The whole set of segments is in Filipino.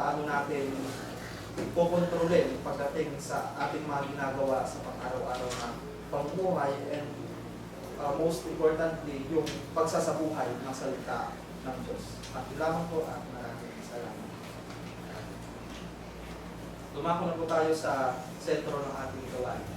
paano natin kukontrolin pagdating sa ating mga ginagawa sa pang-araw-araw na pamumuhay, and most importantly, yung pagsasabuhay ng salita ng Diyos. At lamang po at maraming salamat. Dumako na po tayo sa sentro ng ating gawain.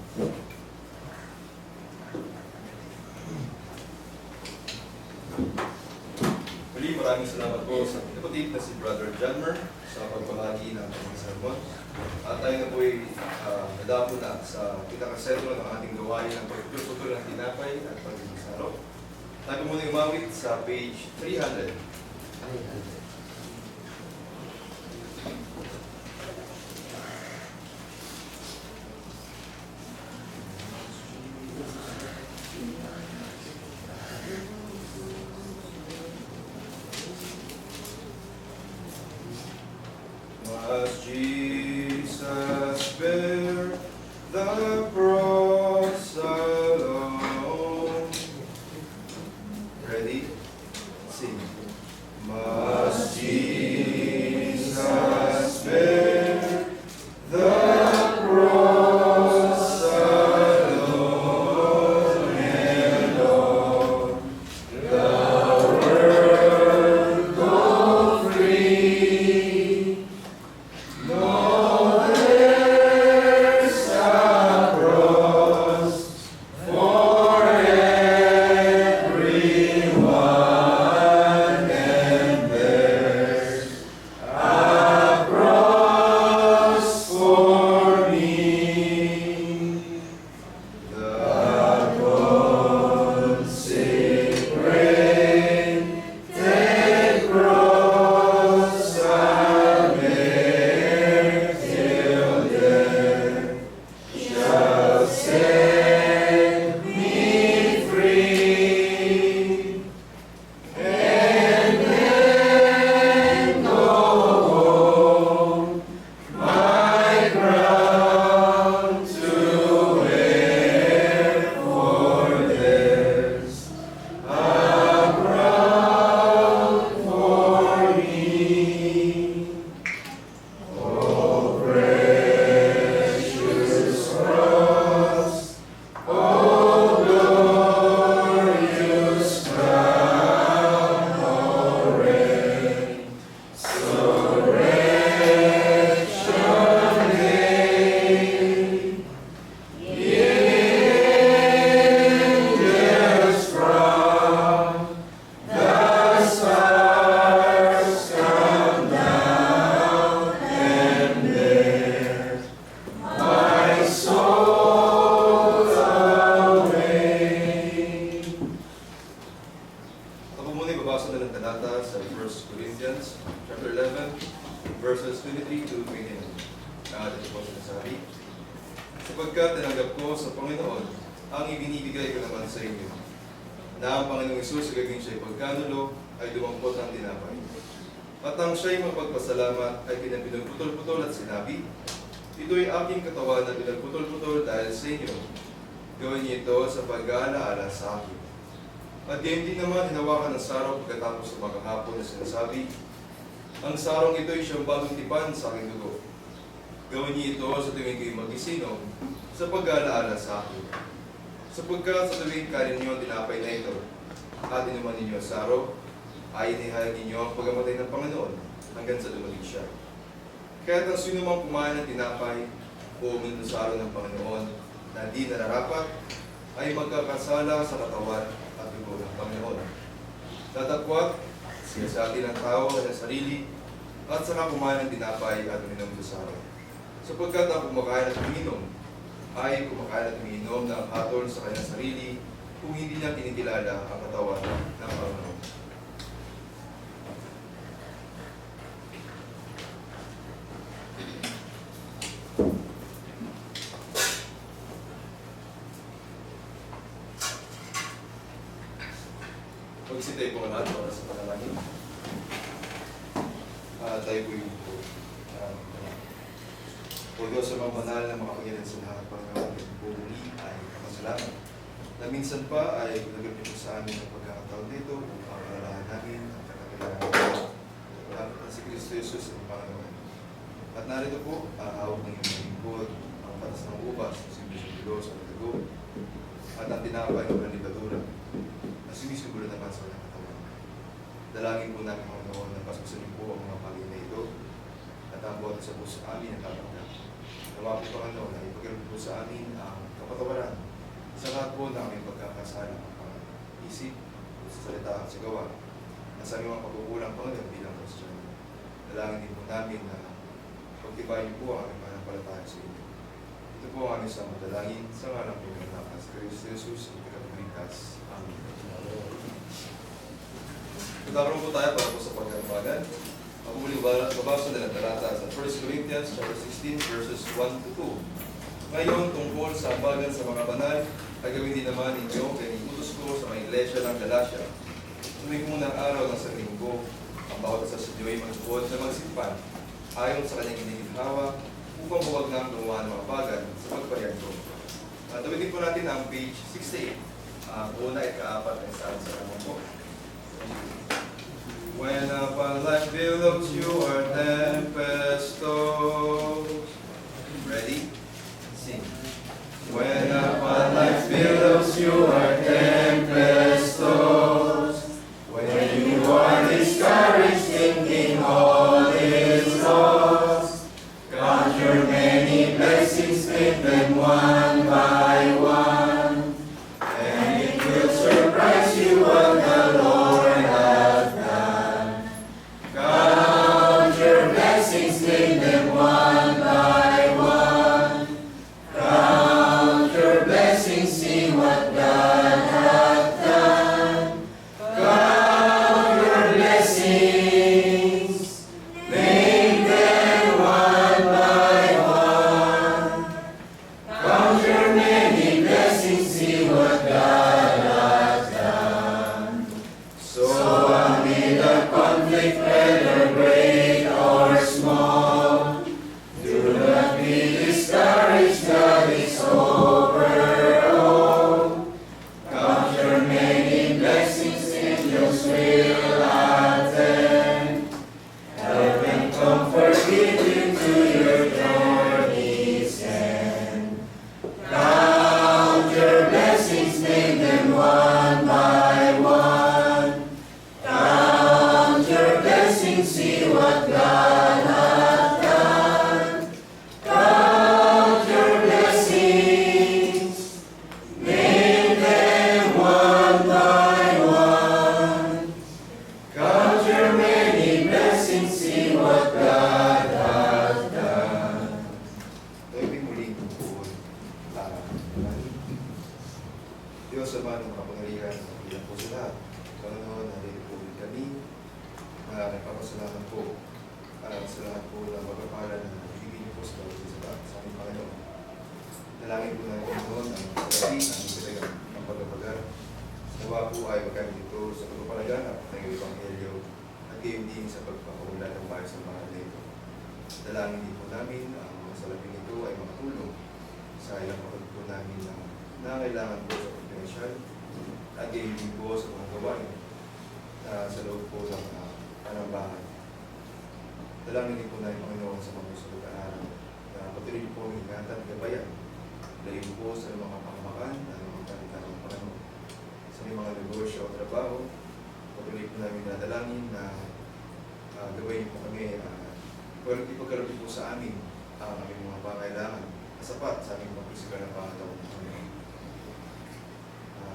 Muli, maraming salamat po sa kapatid na si Brother Janmer sa pagbahagi ng ating sermon. At tayo na po ay nadapo na sa pinakasentro ng ating gawain ng pagpuputol ng tinapay at pagkikisaro. Tayo po muna umawit sa page 300. As Jesus bare the cross alone. Ready? Sing. Must Jesus bear the cross alone and on the world go free. No, there's a cross for everyone, and there's a cross for me. The consecrated cross I'll bear till death shall set me free, and then go home, my crown to wear, for there's a crown for me. Oh, precious cross, oh, glorious crown, oh, rain, so wretchedly, angels from the stars come down, and bear my soul away. Ako muna babasa na ng talata sa 1 Corinthians chapter 11, verses 23 to 29. Ito po sinasabi. Sapagkat tinanggap ko sa Panginoon ang ibinibigay ko naman sa inyo, na ang Panginoong Hesus sa gagawin siya'y pagkanulo ay dumampot ang tinapay. At ang siya'y magpagpasalamat ay pinagputol-putol at sinabi, ito'y aking katawan na pinagputol-putol dahil sa inyo. Gawin niyo ito sa pag-aalaala sa akin. At gayon din naman hinawakan ng sarong pagkatapos ng maghapon na sinasabi, ang sarong ito ay siyang bagong tipan sa aking dugo. Gawin niyo ito sa tuwing kayo mag-isinom sa pag-aalaala sa akin. Sapagkat sa tuwing kanin niyo ang tinapay na ito, at inuman ninyo ang sarong, ay inihayag ninyo ang pagkamatay ng Panginoon hanggang sa dumating siya. Kaya't ang sino mang kumain ng tinapay o uminom sa araw ng Panginoon na di nararapat, ay magkakasala sa katawan at dugo ng Panginoon. Tatakwat siya sa atin ang tao na sarili at saka kumain ng tinapay at uminom sa araw. Sapagkat ang kumakain at uminom ay kumakain at uminom ng hatol sa kanyang sarili kung hindi niya kinikilala ang katawan ng Panginoon. Magsitay po lahat para sa panalangin. Tayo po yung o Diyos sa mga banal na makapangyarihan sa lahat, Panginoon, pumuli ay kapasalamat. Na minsan pa ay nagagawin po sa amin ang pagkakataon nito upang alalahan namin ang kakakailangan natin. Salamat na si Kristo Jesus ang Panginoon. At narito po, hawak ng iyong lingkod, ang patas ng ubas, sumisugulo sa tago, at ang tinapay ng libadura, na sumisugulo naman sa walang katawan. Dalangin po namin mga noon na pasusunin po ang mga pangin na ito, at ang bawat isa po sa amin ang tatanggap. Nawa po Panginoon na ipagkaroon po sa amin ang kapatawaran sa lahat po ng aming pagkakasala, ang isip, sa salita at sa gawa, na sa aming mga pagkukulang Panginoon bilang Kristiyano. Dalangin din po namin na pagtibayin po ang aming mananampalataya sa inyo. Ito po ang aming sa madalangin sa ngalan po ng anak ng Kristo Jesus, ang tagapagligtas. Amen. Tutakarong po tayo para po sa pagkakabagan. Ang muling babasa na ng talata sa 1 Corinthians chapter 16 verses 1 to 2. Ngayon, tungkol sa ambagan sa mga banal, ay gawin din naman ninyo kaya iutos ko sa mga iglesia ng Galacia. Tuwing unang araw ng sa linggo, ang bawat isa sa Diyo'y magsuot na magsipan ayon sa kanyang iniginhawa upang huwag nang gumawa ng mga bagan sa pagparihan ko. Tawagin po natin ang page 68. Una at kaapat ay saan sa naman po. When upon life billows you are tempest tossed. Ready? Sing. When upon life billows you are tempest tossed. When you are discouraged thinking all is lost. Count your many blessings, make them one by one. And it will surprise you what the Lord hath done. Count your blessings, make them one by one. Count your blessings, see what God hath done. Count your blessings, make them one by one. Count your many blessings, see what God hath done. So amid the conflict, whether great or small, do not be discouraged, God is over all. Count your many blessings, angels will attend. Help and comfort give you to your journey's end. Count your blessings, make them one by one. Count your blessings, see what God hath done. Count your blessings, make them one by one. Count your many blessings, see what God hath done. Ito yung muling tungkol. Diyos sa mga kapangyarihan, ilang po sa lahat. Panginoon, nandito po ulit kami. Nagpapasalamat po sa lahat po ng pagpapalan na ibigay niyo po sa bawat isa sa aming Panginoon. Dalangin po namin Panginoon ang salapi, ang talagang ang pagpapagal. Nawa po ay magkami dito sa pagpapalaganap ng Ebanghelyo at gayon din sa pagpapaulan ng bahay sa mga nito. Dalangin din po namin ang mga salaping ito ay makatulong sa ilang kapatid po namin na nangailangan po sa potential at gayon din po sa mga gawain sa loob po ng panambahan. Dalangin din po namin Panginoon sa mga susunod na araw na patuloy po ang ingatan at gabayan. Dahil po sa mga pangamakan at mga kanitan ng Panginoon. Sa mga negosyo o trabaho, patuloy po namin na dalangin na gabayin po kami ipagkaroon po sa amin ang aming mga pangailangan na sapat sa aming mga pisikal na pangatawang ng Panginoon.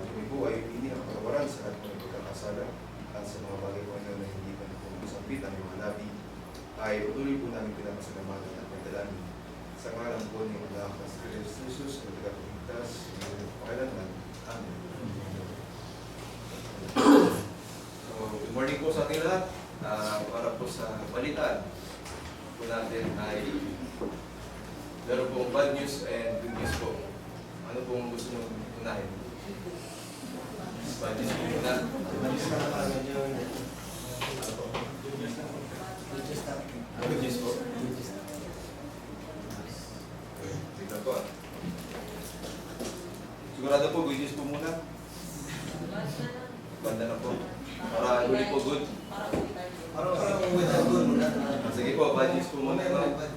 Kami po ay hindi nakapatawaran sa lahat ng pagkakasala at sa mga bagay po na hindi pa na po masambit ang mga labi ay utuloy po namin pinapasalamatan at pagdalangin sa ngalan po ni anak na si Kristo Jesus na tagapagligtas ng pakailanman. Amen. So, good morning po sa ating lahat. Para po sa balitaan po natin ay meron pong bad news and good news po. Ano pong gusto nyo unahin? Bad news po muna. Good news po. Tignan po. Sigurado po, good news po muna. Banda na po. Para huli po good. Parang good. Sige po, bad news po muna.